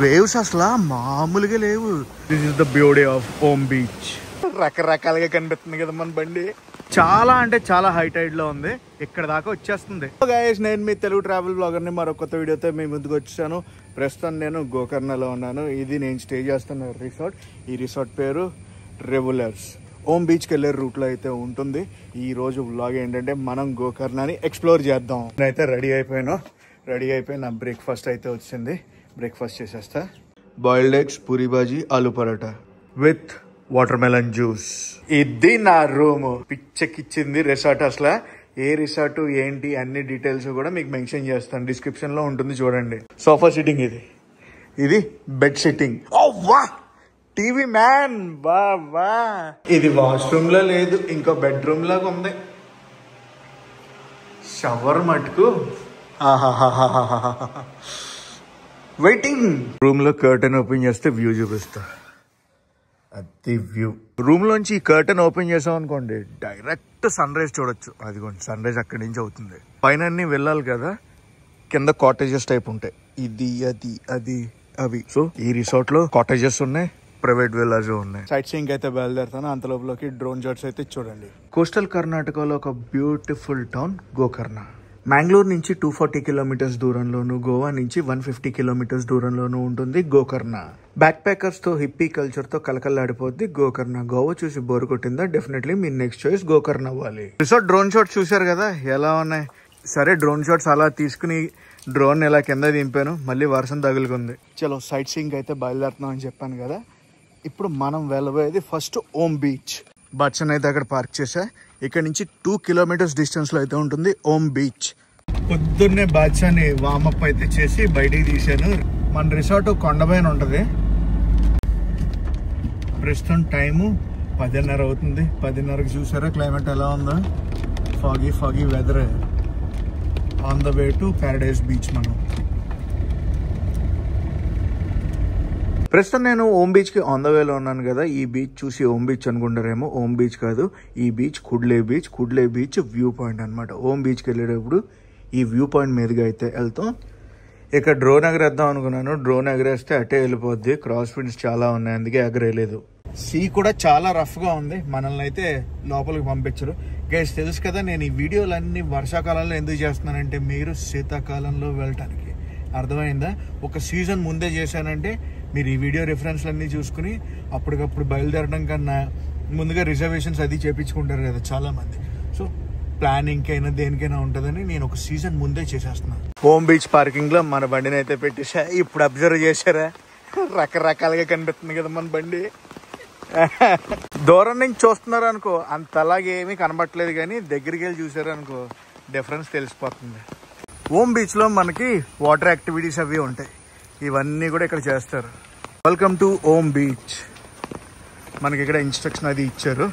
Waves అసలు మామూలుగా లేవు. This is the beauty of ohm beach. రకరకాలుగా కనిపిస్తుంది కదా మన బండి. చాలా అంటే చాలా హై టైడ్ లో ఉంది, ఇక్కడ దాకా వచ్చేస్తుంది. గైస్, నేను మీ తెలుగు ట్రావెల్ బ్లాగర్ ని మరో కొత్త వీడియోతో మీ ముందుకు వచ్చాను. ప్రస్తుతం నేను గోకర్ణలో ఉన్నాను. ఇది నేను స్టే చేస్తున్న రిసార్ట్. ఈ రిసార్ట్ పేరు రెవెలర్స్. ఓమ్ బీచ్కి వెళ్ళే రూట్లో అయితే ఉంటుంది. ఈ రోజు వ్లాగ్ ఏంటంటే మనం గోకర్ణని ఎక్స్ప్లోర్ చేద్దాం. నేనైతే రెడీ అయిపోయి నా బ్రేక్ఫాస్ట్ అయితే వచ్చింది. బ్రేక్ఫాస్ట్ చేసేస్తా. Boiled eggs, puri bhaji, aloo paratha with watermelon juice. ఇది నా రూమ్. పిచ్చెక్కిచ్చింది రిసార్ట్. అసలు ఏ రిసార్ట్ ఏంటి అన్ని డీటెయిల్స్ కూడా మీకు మెన్షన్ చేస్తాను, డిస్క్రిప్షన్ లో ఉంటుంది చూడండి. సోఫా సిట్టింగ్, ఇది బెడ్ సిట్టింగ్. ఓ వా, టీవీ మ్యాన్, వా వా. ఇది వాష్రూమ్ లో లేదు, ఇంకో బెడ్రూమ్ లాగా ఉంది. షవర్ మటుకు వెయిటింగ్. రూమ్ లో కర్టెన్ ఓపెన్ చేస్తే వ్యూ చూపిస్తా. అది వ్యూ. రూమ్ లోంచి ఈ కర్టెన్ ఓపెన్ చేసాం అనుకోండి, డైరెక్ట్ సన్ రైజ్ చూడొచ్చు. అదిగోండి సన్ రైజ్ అక్కడి నుంచి అవుతుంది. పైన అన్ని వెళ్ళాలి కదా, కింద కాటేజెస్ టైప్ ఉంటాయి. ఇది అది అవి. సో ఈ రిసార్ట్ లో కాటేజెస్ ఉన్నాయి, ప్రైవేట్ విల్లాస్ ఉన్నాయి. సైట్ సీయింగ్ అయితే బయలుదేరుతాను. అంతలోపలకి డ్రోన్ షాట్స్ అయితే చూడండి. కోస్టల్ కర్ణాటకలో ఒక బ్యూటిఫుల్ టౌన్ గోకర్ణ. మ్యాంగ్లూర్ నుంచి 240 కిలోమీటర్స్ దూరంలోను, గోవా నుంచి 150 కిలోమీటర్స్ దూరంలోనూ ఉంటుంది గోకర్ణ. బ్యాక్ ప్యాకర్స్ తో, హిప్పీ కల్చర్ తో కలకల్లాడిపోద్ది గోకర్ణ. గోవా చూసి బోరు కొట్టిందా? డెఫినెట్లీ మీ నెక్స్ట్ చాయిస్ గోకర్ణ అవ్వాలి. రిసార్ట్ డ్రోన్ షాట్స్ చూశారు కదా ఎలా ఉన్నాయి. సరే, డ్రోన్ షాట్స్ అలా తీసుకుని డ్రోన్ ఇలా కింద దింపాను, మళ్ళీ వర్షం తగులుకుంది. చలో సైట్ సీయింగ్ అయితే బయలుదేరుతున్నాం అని చెప్పాను కదా. ఇప్పుడు మనం వెళ్ళబోయేది ఫస్ట్ ఓమ్ బీచ్. బట్సన్ అయితే అక్కడ పార్క్ చేసా. ఇక్కడ నుంచి 2 కిలోమీటర్స్ డిస్టెన్స్ లో అయితే ఉంటుంది ఓమ్ బీచ్. పొద్దున్నే బాద్షాని వార్మప్ అయితే చేసి బయటికి తీసాను. మన రిసార్ట్ కొండపైన ఉంటది. ప్రస్తుతం టైము 10:30 అవుతుంది. 10:30కి చూసారా క్లైమేట్ ఎలా ఉందో. Foggy weather. On the way to Paradise beach. మనం ప్రస్తుతం నేను ఓమ్ బీచ్ కి ఆన్ ద వేలో ఉన్నాను కదా. ఈ బీచ్ చూసి ఓమ్ బీచ్ అనుకుంటారేమో. ఓమ్ బీచ్ కాదు, ఈ beach Kudle beach view point అనమాట. ఓమ్ బీచ్కి వెళ్ళేటప్పుడు ఈ వ్యూ పాయింట్ మీదుగా అయితే వెళ్తాం. ఇక్కడ డ్రోన్ ఎగరేద్దాం అనుకున్నాను. డ్రోన్ ఎగరేస్తే అటే వెళ్ళిపోద్ది. క్రాస్ విండ్స్ చాలా ఉన్నాయి, అందుకే ఎగరేయలేదు. సీ కూడా చాలా రఫ్ గా ఉంది. మనల్ని అయితే లోపలికి పంపించరు. గైస్, తెలుసు కదా నేను ఈ వీడియోలన్నీ వర్షాకాలంలో ఎందుకు చేస్తున్నానంటే మీరు శీతాకాలంలో వెళ్ళటానికి. అర్థమైందా? ఒక సీజన్ ముందే చేశానంటే మీరు ఈ వీడియో రిఫరెన్స్లన్నీ చూసుకుని అప్పటికప్పుడు బయలుదేరడం కన్నా ముందుగా రిజర్వేషన్స్ అది చేయించుకుంటారు కదా చాలా మంది. సో ప్లానింగ్ అయినా దేనికైనా ఉంటుందని నేను ఒక సీజన్ ముందే చేసేస్తున్నాను. ఓమ్ బీచ్ పార్కింగ్ లో మన బండిని అయితే పెట్టేసా. ఇప్పుడు అబ్జర్వ్ చేశారా, రకరకాలుగా కనిపిస్తుంది కదా మన బండి. దూరం నుంచి చూస్తున్నారు అనుకో అంతలాగే ఏమీ కనబట్టలేదు, కానీ దగ్గరికి వెళ్ళి చూసారు అనుకో డిఫరెన్స్ తెలిసిపోతుంది. ఓమ్ బీచ్ లో మనకి వాటర్ యాక్టివిటీస్ అవి ఉంటాయి. ఇవన్నీ కూడా ఇక్కడ చేస్తారు. Welcome two ohm beach. మనకి ఇక్కడ ఇన్స్ట్రక్షన్ అది ఇచ్చారు.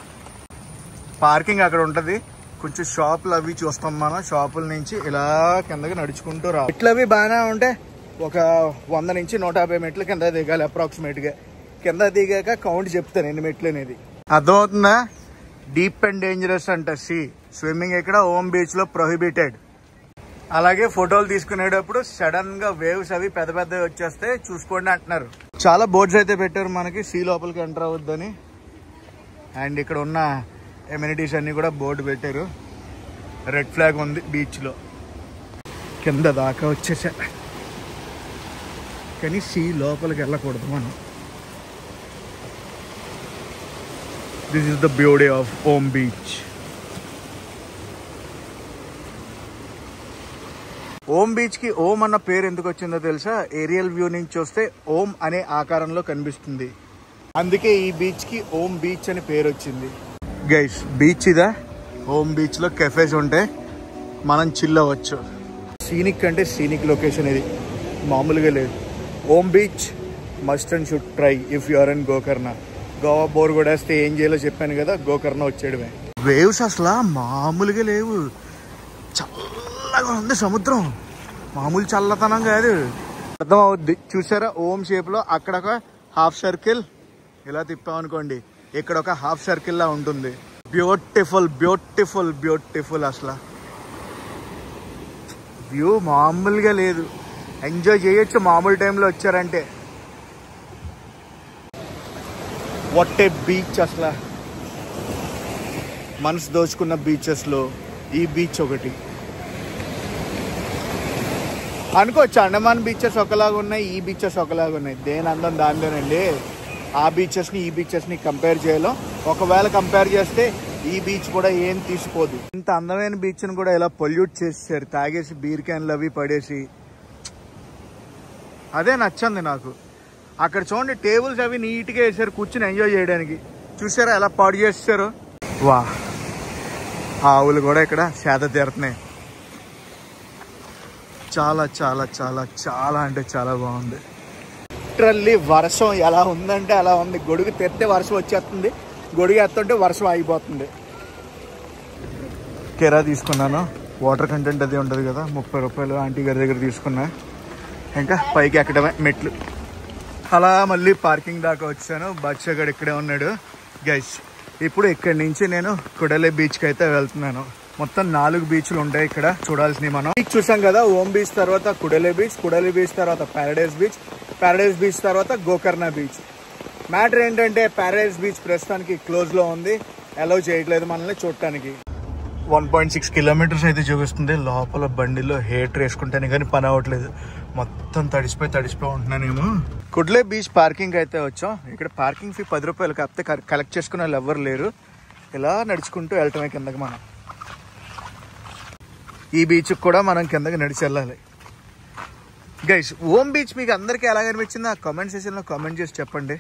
పార్కింగ్ అక్కడ ఉంటది. కొంచెం షాపులు అవి చూస్తాం మనం. షాపుల నుంచి ఇలా కిందకి నడుచుకుంటూ రా. మెట్లు అవి బాగానే ఉంటే ఒక 100 నుంచి 150 మెట్లు కింద దిగాలి అప్రాక్సిమేట్ గా. కింద దిగాక కౌంట్ చెప్తాను ఎన్ని మెట్లు అనేది. అర్థమవుతుందా? డీప్ అండ్ డేంజరస్ అంట సీ. స్విమ్మింగ్ ఇక్కడ ఓమ్ బీచ్ లో ప్రొహిబిటెడ్. అలాగే ఫోటోలు తీసుకునేటప్పుడు సడన్ గా వేవ్స్ అవి పెద్ద వచ్చేస్తే చూసుకోండి అంటున్నారు. చాలా బోర్డ్స్ అయితే పెట్టారు మనకి సీ లోపలికి ఎంటర్ అవ్వద్దని. అండ్ ఇక్కడ ఉన్న ఎమ్యూనిటీస్ అన్ని కూడా బోర్డు పెట్టారు. రెడ్ ఫ్లాగ్ ఉంది బీచ్ లో. కింద దాకా వచ్చేసా, కానీ సీ లోపలికి వెళ్ళకూడదు మనం. This is the beauty of ohm beach. Ohm beach కి ఓం అన్న పేరు ఎందుకు వచ్చిందో తెలుసా? ఏరియల్ వ్యూ నుంచి చూస్తే ఓం అనే ఆకారంలో కనిపిస్తుంది, అందుకే ఈ బీచ్ కి ఓమ్ బీచ్ అని పేరు వచ్చింది. గైస్, బీచ్ ఇదా. ఓమ్ బీచ్ లో కెఫేస్ ఉంటాయి, మనం చిల్ అవ్వచ్చు. సీనిక్ అంటే సీనిక్ లొకేషన్ ఇది, మామూలుగా లేదు. Om beach must and should try if you are in Gokarna. Goa bore కొడేస్తే ఏం చేయాలో చెప్పాను కదా, గోకర్ణ వచ్చేయడమే. వేవ్స్ అసలు మామూలుగా లేవు. చల్లగా ఉంది సముద్రం, మామూలు చల్లతనం కాదు. అర్థం అవుద్ది. చూసారా ఓం షేప్ లో అక్కడ ఒక హాఫ్ సర్కిల్ ఇలా తిప్పామనుకోండి, ఇక్కడ ఒక హాఫ్ సర్కిల్ లా ఉంటుంది. బ్యూటిఫుల్ అసలు వ్యూ మామూలుగా లేదు. ఎంజాయ్ చేయొచ్చు మామూలు టైంలో వచ్చారంటే. వాట్ ఏ బీచ్ అసలు. మనసు దోచుకున్న బీచెస్లో ఈ బీచ్ ఒకటి అనుకోవచ్చు. అండమాన్ బీచెస్ ఒకలాగా ఉన్నాయి, ఈ బీచెస్ ఒకలాగా ఉన్నాయి. దేని అందం దానిలోనండి. ఆ బీచెస్ని ఈ బీచెస్ని కంపేర్ చేయలేం. ఒకవేళ కంపేర్ చేస్తే ఈ బీచ్ కూడా ఏం తీసిపోదు. ఇంత అందమైన బీచ్ని కూడా ఇలా పొల్యూట్ చేసేసారు, తాగేసి బీర్ క్యాన్లు అవి పడేసి. అదే నచ్చింది నాకు. అక్కడ చూడండి టేబుల్స్ అవి నీట్గా వేసారు కూర్చుని ఎంజాయ్ చేయడానికి. చూసారా ఎలా పాడు చేస్తారు. వా, ఆవులు కూడా ఇక్కడ సేద తీరుతున్నాయి. చాలా చాలా చాలా చాలా అంటే చాలా బాగుంది. లిటరల్లీ వర్షం ఎలా ఉందంటే అలా ఉంది. గొడుగు తెస్తే వర్షం వచ్చేస్తుంది, గొడుగు ఎత్తుంటే వర్షం ఆగిపోతుంది. కెరా తీసుకున్నాను, వాటర్ కంటెంట్ అది ఉంటుంది కదా, 30 రూపాయలు ఆంటీ గారి దగ్గర తీసుకున్నా. ఇంకా పైకి ఎక్కడమే మెట్లు. అలా మళ్ళీ పార్కింగ్ దాకా వచ్చాను. బాద్షాగాడు ఇక్కడే ఉన్నాడు. గైస్ ఇప్పుడు ఇక్కడి నుంచి నేను కుడలే బీచ్కి అయితే వెళ్తున్నాను. మొత్తం 4 బీచ్లు ఉంటాయి ఇక్కడ చూడాల్సినవి. మనం బీచ్ చూసాం కదా, ఓం బీచ్ తర్వాత కుడలే బీచ్, కుడలే బీచ్ తర్వాత ప్యారడైజ్ బీచ్, ప్యారడైజ్ బీచ్ తర్వాత గోకర్ణ బీచ్. మ్యాటర్ ఏంటంటే ప్యారడైజ్ బీచ్ ప్రస్తుతానికి క్లోజ్లో ఉంది, అలౌ చేయట్లేదు మనల్ని చూడటానికి. 1.6 కిలోమీటర్స్ అయితే చూపిస్తుంది. లోపల బండిలో హీటర్ వేసుకుంటాను కానీ పని అవ్వట్లేదు, మొత్తం తడిసిపోయి ఉంటున్నానేమో. కుడ్లే బీచ్ పార్కింగ్ అయితే వచ్చాం. ఇక్కడ పార్కింగ్ ఫీ 10 రూపాయలు, కాకపోతే కలెక్ట్ చేసుకునే వాళ్ళు ఎవరు లేరు. ఇలా నడుచుకుంటూ వెళ్ళటమే కిందకి. మనం ఈ బీచ్కి కూడా మనం కిందకి నడిచి వెళ్ళాలి. గైస్ ఓం బీచ్ మీకు అందరికీ ఎలా అనిపించింది ఆ కామెంట్ సెక్షన్లో కామెంట్ చేసి చెప్పండి.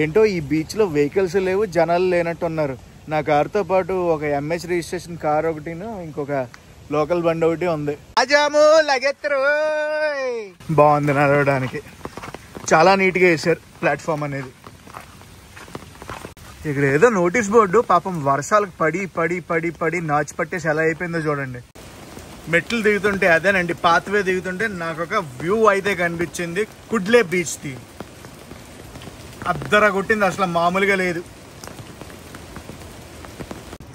ఏంటో ఈ బీచ్లో వెహికల్స్ లేవు, జనాలు లేనట్టు ఉన్నారు. నా కారుతో పాటు ఒక ఎంహెచ్ రిజిస్ట్రేషన్ కార్ ఒకటిను, ఇంకొక లోకల్ బండి ఒకటి ఉంది. అజాము లగెత్తరు. బాగుంది నడవడానికి, చాలా నీట్గా వేసారు ప్లాట్ఫామ్ అనేది. ఇక్కడ ఏదో నోటీస్ బోర్డు, పాపం వర్షాలకు పడి పడి పడి పడి నాచు పట్టేసి ఎలా అయిపోయిందో చూడండి. మెట్లు దిగుతుంటే అదేనండి, పాత్వే దిగుతుంటే నాకు ఒక వ్యూ అయితే కనిపించింది కుడ్లే బీచ్ది. అద్దర కొట్టింది, అసలు మామూలుగా లేదు.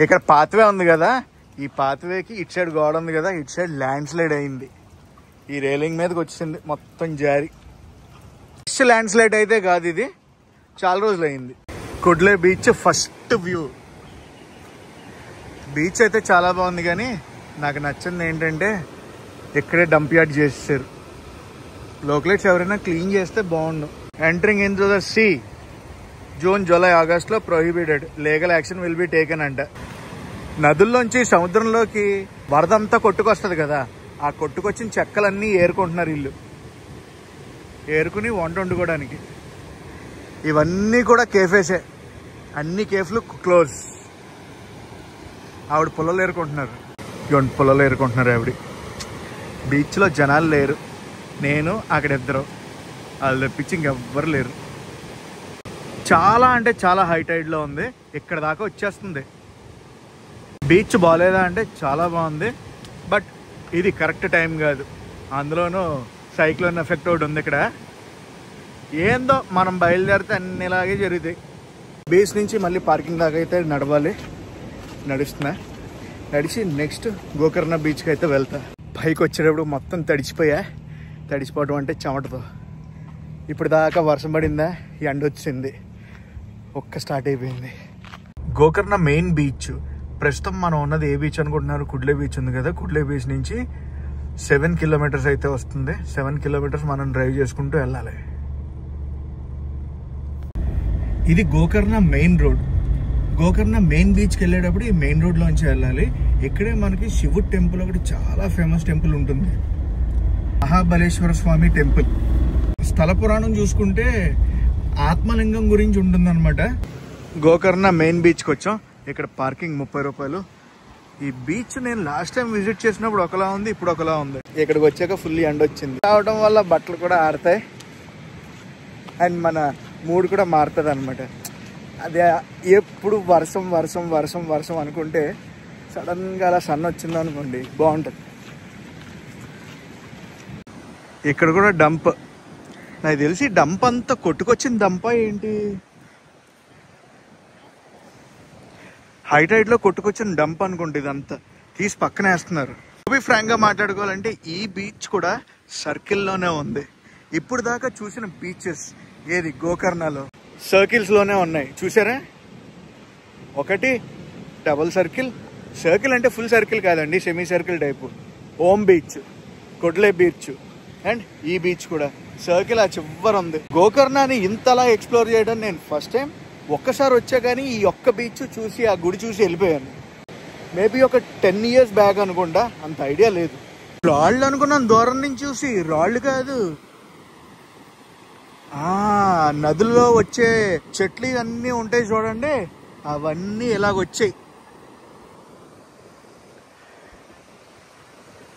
ఇక్కడ పాత్వే ఉంది కదా, ఈ పాత్వేకి ఇటు సైడ్ గోడ ఉంది కదా, ఇటు సైడ్ ల్యాండ్ స్లైడ్ అయింది. ఈ రైలింగ్ మీదకి వచ్చింది మొత్తం జారి. ల్యాండ్ స్లైడ్ అయితే కాదు, ఇది చాలా రోజులు అయింది. Kudle beach first view. Beach అయితే చాలా బాగుంది కానీ నాకు నచ్చింది ఏంటంటే ఇక్కడే డంప్ యార్డ్ చేసేసారు. లోకలైట్స్ ఎవరైనా క్లీన్ చేస్తే బాగుండు. Entering in to the sea June, July, ఆగస్ట్లో prohibited, legal action will be taken అంట. నదుల్లోంచి సముద్రంలోకి వరదంతా కొట్టుకొస్తుంది కదా, ఆ కొట్టుకొచ్చిన చెక్కలన్నీ ఏరుకుంటున్నారు ఇల్లు, ఏరుకుని వంట వండుకోవడానికి. ఇవన్నీ కూడా కేఫేసే, అన్ని కేఫ్లు క్లోజ్. ఆవిడ పొలాలు ఏరుకుంటున్నారు, పొలాలు ఏరుకుంటున్నారు ఆవిడ. బీచ్లో జనాలు లేరు, నేను అక్కడ ఇద్దరు, వాళ్ళు తెప్పించి ఇంకెవ్వరు లేరు. చాలా అంటే చాలా హై టైడ్లో ఉంది, ఇక్కడ దాకా వచ్చేస్తుంది. బీచ్ బాగాలేదా అంటే చాలా బాగుంది, బట్ ఇది కరెక్ట్ టైం కాదు. అందులోనూ సైక్లోన్ ఎఫెక్ట్ ఒకటి ఉంది ఇక్కడ. ఏందో మనం బయలుదేరితే అన్ని ఇలాగే జరుగుతాయి. బీచ్ నుంచి మళ్ళీ పార్కింగ్ దాకా అయితే నడవాలి. నడుస్తున్నా, నడిచి నెక్స్ట్ గోకర్ణ బీచ్కి అయితే వెళ్తా. పైకి వచ్చేటప్పుడు మొత్తం తడిచిపోవడం అంటే చెమటతో. ఇప్పుడు దాకా వర్షం పడిందా, ఎండ వచ్చింది, స్టార్ట్ అయిపోయింది. Gokarna main beach. ప్రస్తుతం మనం ఉన్నది ఏ బీచ్ అనుకుంటున్నారు? కుడ్లే బీచ్ ఉంది కదా, కుడ్లే బీచ్ నుంచి 7 కిలోమీటర్స్ అయితే వస్తుంది. 7 కిలోమీటర్స్ మనం డ్రైవ్ చేసుకుంటూ వెళ్ళాలి. ఇది Gokarna main road. Gokarna main బీచ్కి వెళ్ళేటప్పుడు ఈ మెయిన్ రోడ్లోంచి వెళ్ళాలి. ఇక్కడే మనకి శివుడు టెంపుల్ ఒకటి చాలా ఫేమస్ టెంపుల్ ఉంటుంది, మహాబలేశ్వర స్వామి టెంపుల్. స్థల పురాణం చూసుకుంటే ఆత్మలింగం గురించి ఉంటుందన్నమాట. గోకర్ణ మెయిన్ బీచ్కి వచ్చాం. ఇక్కడ పార్కింగ్ 30 రూపాయలు. ఈ బీచ్ నేను లాస్ట్ టైం విజిట్ చేసినప్పుడు ఒకలా ఉంది, ఇప్పుడు ఒకలా ఉంది. ఇక్కడికి వచ్చాక ఫుల్ ఎండ వచ్చింది. రావడం వల్ల బట్టలు కూడా ఆడతాయి అండ్ మన మూడ్ కూడా మారుతుంది అనమాట. అదే ఎప్పుడు వర్షం వర్షం వర్షం వర్షం అనుకుంటే సడన్గా అలా సన్ వచ్చింది అనుకోండి, బాగుంటుంది. ఇక్కడ కూడా డంప్. నాకు తెలిసి డంప్ అంతా కొట్టుకొచ్చిన డంపా ఏంటి, హై టైడ్లో కొట్టుకొచ్చిన డంప్ అనుకుంటే ఇదంతా తీసి పక్కన వేస్తున్నారు. ఫ్రాంక్గా మాట్లాడుకోవాలంటే ఈ బీచ్ కూడా సర్కిల్లోనే ఉంది. ఇప్పుడు దాకా చూసిన బీచెస్ ఏది గోకర్ణలో సర్కిల్స్లోనే ఉన్నాయి, చూసారా? ఒకటి డబుల్ సర్కిల్, సర్కిల్ అంటే ఫుల్ సర్కిల్ కాదండి, semi circle type. Om beach, Kudle beach and ఈ బీచ్ కూడా సర్కిల్ ఆ చివర ఉంది. గోకర్ణని ఇంతలా ఎక్స్ప్లోర్ చేయడం నేను ఫస్ట్ టైం. ఒక్కసారి వచ్చా కానీ ఈ ఒక్క బీచ్ చూసి ఆ గుడి చూసి వెళ్ళిపోయాను. మేబీ ఒక 10 years బ్యాక్ అనుకుంటా, అంత ఐడియా లేదు. రాళ్ళు అనుకున్నాను దూరం నుంచి చూసి, రాళ్ళు కాదు. నదుల్లో వచ్చే చెట్లు అన్నీ ఉంటాయి చూడండి, అవన్నీ ఇలాగొచ్చాయి.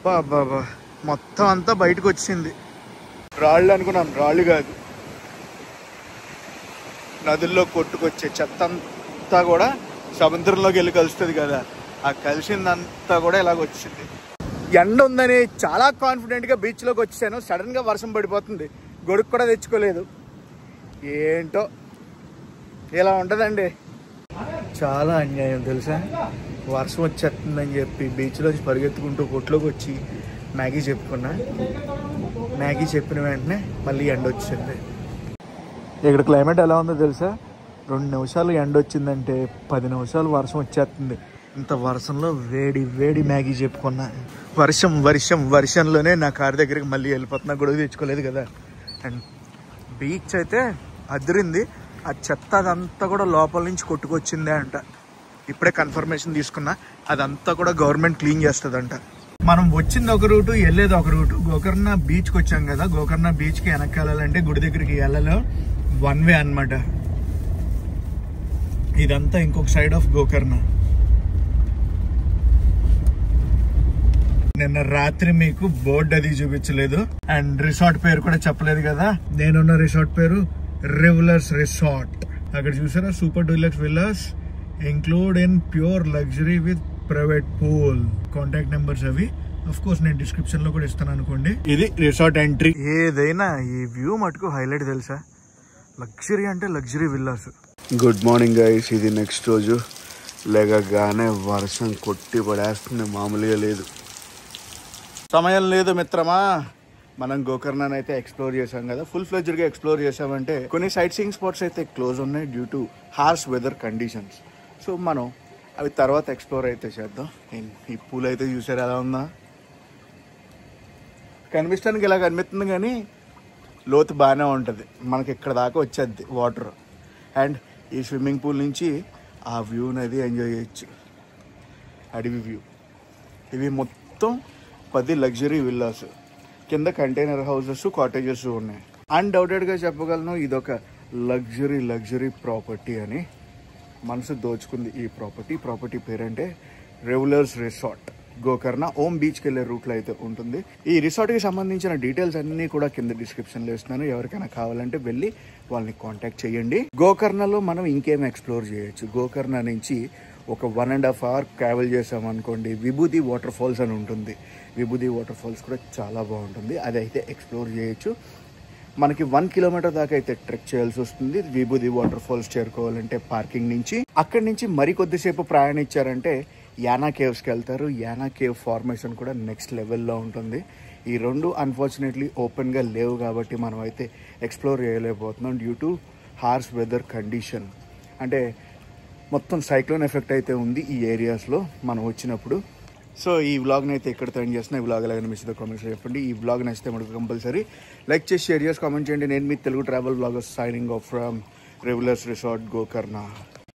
బాబా మొత్తం అంతా బయటకు వచ్చింది. రాళ్ళు అనుకున్నాను, రాళ్ళు కాదు. నదుల్లో కొట్టుకొచ్చే చెత్త అంతా కూడా సముద్రంలోకి వెళ్ళి కలుస్తుంది కదా, ఆ కలిసిందంతా కూడా ఇలాగొచ్చింది. ఎండ ఉందని చాలా కాన్ఫిడెంట్గా బీచ్లోకి వచ్చాను. సడన్గా వర్షం పడిపోతుంది, గొడుగు కూడా తెచ్చుకోలేదు. ఏంటో ఇలా ఉంటుందండి. చాలా అన్యాయం తెలుసా. వర్షం వచ్చేస్తుందని చెప్పి బీచ్లోంచి పరిగెత్తుకుంటూ కొట్లోకి వచ్చి మ్యాగీ చెప్పుకున్నా. మ్యాగీ చెప్పిన వెంటనే మళ్ళీ ఎండ వచ్చింది. ఇక్కడ క్లైమేట్ ఎలా ఉందో తెలుసా? 2 నిమిషాలు ఎండ వచ్చిందంటే 10 నిమిషాలు వర్షం వచ్చేస్తుంది. ఇంత వర్షంలో వేడి వేడి మ్యాగీ చెప్పుకున్నా. వర్షంలోనే నా కారు దగ్గరికి మళ్ళీ వెళ్ళిపోతున్నా, గొడవ తెచ్చుకోలేదు కదా. అండ్ బీచ్ అయితే అదిరింది. ఆ చెత్త అదంతా కూడా లోపల నుంచి కొట్టుకొచ్చిందే అంట. ఇప్పుడే కన్ఫర్మేషన్ తీసుకున్నా, అదంతా కూడా గవర్నమెంట్ క్లీన్ చేస్తుందంట. మనం వచ్చింది ఒక రూటు, వెళ్ళేది ఒక రూటు. గోకర్ణ బీచ్కి వచ్చాం కదా, గోకర్ణ బీచ్కి వెనక్కి వెళ్ళాలంటే గుడి దగ్గరికి వెళ్ళలో 1 way అనమాట. ఇదంతా ఇంకొక సైడ్ ఆఫ్ గోకర్ణ. నిన్న రాత్రి మీకు బోర్డు అది చూపించలేదు అండ్ రిసార్ట్ పేరు కూడా చెప్పలేదు కదా. నేనున్న రిసార్ట్ పేరు రెవెలర్స్ రిసార్ట్. అక్కడ చూసారా, super deluxe villas include in pure luxury with private pool. Contact numbers అవి అఫ్ కోర్స్ నేను డిస్క్రిప్షన్ లో కూడా ఇస్తాను అనుకోండి. ఇది రిసార్ట్ ఎంట్రీ. ఏదైనా ఈ వ్యూ మటుకు హైలైట్ తెలుసా. లగ్జరీ అంటే luxury villas. Good morning guys. ఇది నెక్స్ట్ రోజు. లేకగానే వర్షం కొట్టి పడేస్తుంది, మామూలుగా లేదు. సమయం లేదు మిత్రమా. మనం గోకర్ణని అయితే ఎక్స్ప్లోర్ చేసాం కదా, ఫుల్ ఫ్లెడ్జ్డ్గా ఎక్స్ప్లోర్ చేసామంటే కొన్ని సైట్ సీయింగ్ స్పాట్స్ అయితే క్లోజ్ ఉన్నాయి due to harsh weather conditions. So మనం అవి తర్వాత ఎక్స్ప్లోర్ అయితే చేద్దాం. ఈ పూల్ అయితే చూసారు ఎలా ఉందా. కనిపించడానికి ఇలా కనిపిస్తుంది కానీ లోతు బాగానే ఉంటుంది. మనకి ఇక్కడ దాకా వచ్చేది వాటర్. అండ్ ఈ స్విమ్మింగ్ పూల్ నుంచి ఆ వ్యూ అనేది ఎంజాయ్ చేయొచ్చు, అడవి వ్యూ. ఇవి మొత్తం 10 లగ్జరీ విల్లాస్. కింద కంటైనర్ హౌసెస్, కాటేజెస్ ఉన్నాయి. అన్డౌటెడ్గా చెప్పగలను ఇదొక లగ్జరీ ప్రాపర్టీ అని. మనసు దోచుకుంది ఈ ప్రాపర్టీ పేరంటే రెవెలర్స్ రిసార్ట్. గోకర్ణ ఓమ్ బీచ్కి వెళ్ళే రూట్లో అయితే ఉంటుంది. ఈ రిసార్ట్కి సంబంధించిన డీటెయిల్స్ అన్నీ కూడా కింద డిస్క్రిప్షన్లో ఇస్తున్నాను. ఎవరికైనా కావాలంటే వెళ్ళి వాళ్ళని కాంటాక్ట్ చేయండి. గోకర్ణలో మనం ఇంకేం ఎక్స్ప్లోర్ చేయొచ్చు. గోకర్ణ నుంచి ఒక 1.5 hour ట్రావెల్ చేసామనుకోండి, విభూది వాటర్ ఫాల్స్ అని ఉంటుంది. విభూది వాటర్ ఫాల్స్ కూడా చాలా బాగుంటుంది, అది అయితే ఎక్స్ప్లోర్ చేయొచ్చు. మనకి 1 kilometer దాకా అయితే ట్రెక్ చేయాల్సి వస్తుంది విభూది వాటర్ ఫాల్స్ చేరుకోవాలంటే పార్కింగ్ నుంచి. అక్కడి నుంచి మరికొద్దిసేపు ప్రయాణించారంటే యానా కేవ్స్కి వెళ్తారు. యానా కేవ్ ఫార్మేషన్ కూడా నెక్స్ట్ లెవెల్లో ఉంటుంది. ఈ రెండు అన్ఫార్చునేట్లీ ఓపెన్గా లేవు కాబట్టి మనం అయితే ఎక్స్ప్లోర్ చేయలేకపోతున్నాం due to harsh weather condition. అంటే మొత్తం సైక్లోన్ ఎఫెక్ట్ అయితే ఉంది ఈ ఏరియాస్లో మనం వచ్చినప్పుడు. సో ఈ వ్లాగ్ని అయితే ఎక్కడితో ఎండ్ చేస్తున్నా. ఈ వ్లాగ్ ఎలా అనిపిస్తుందో కామెంట్స్ చెప్పండి. ఈ వ్లాగ్ నచ్చితే మనకు కంపల్సరీ లైక్ చేసి షేర్ చేసి కామెంట్ చేయండి. నేను మీ Telugu travel vloggers signing off from revellers resort Gokarna.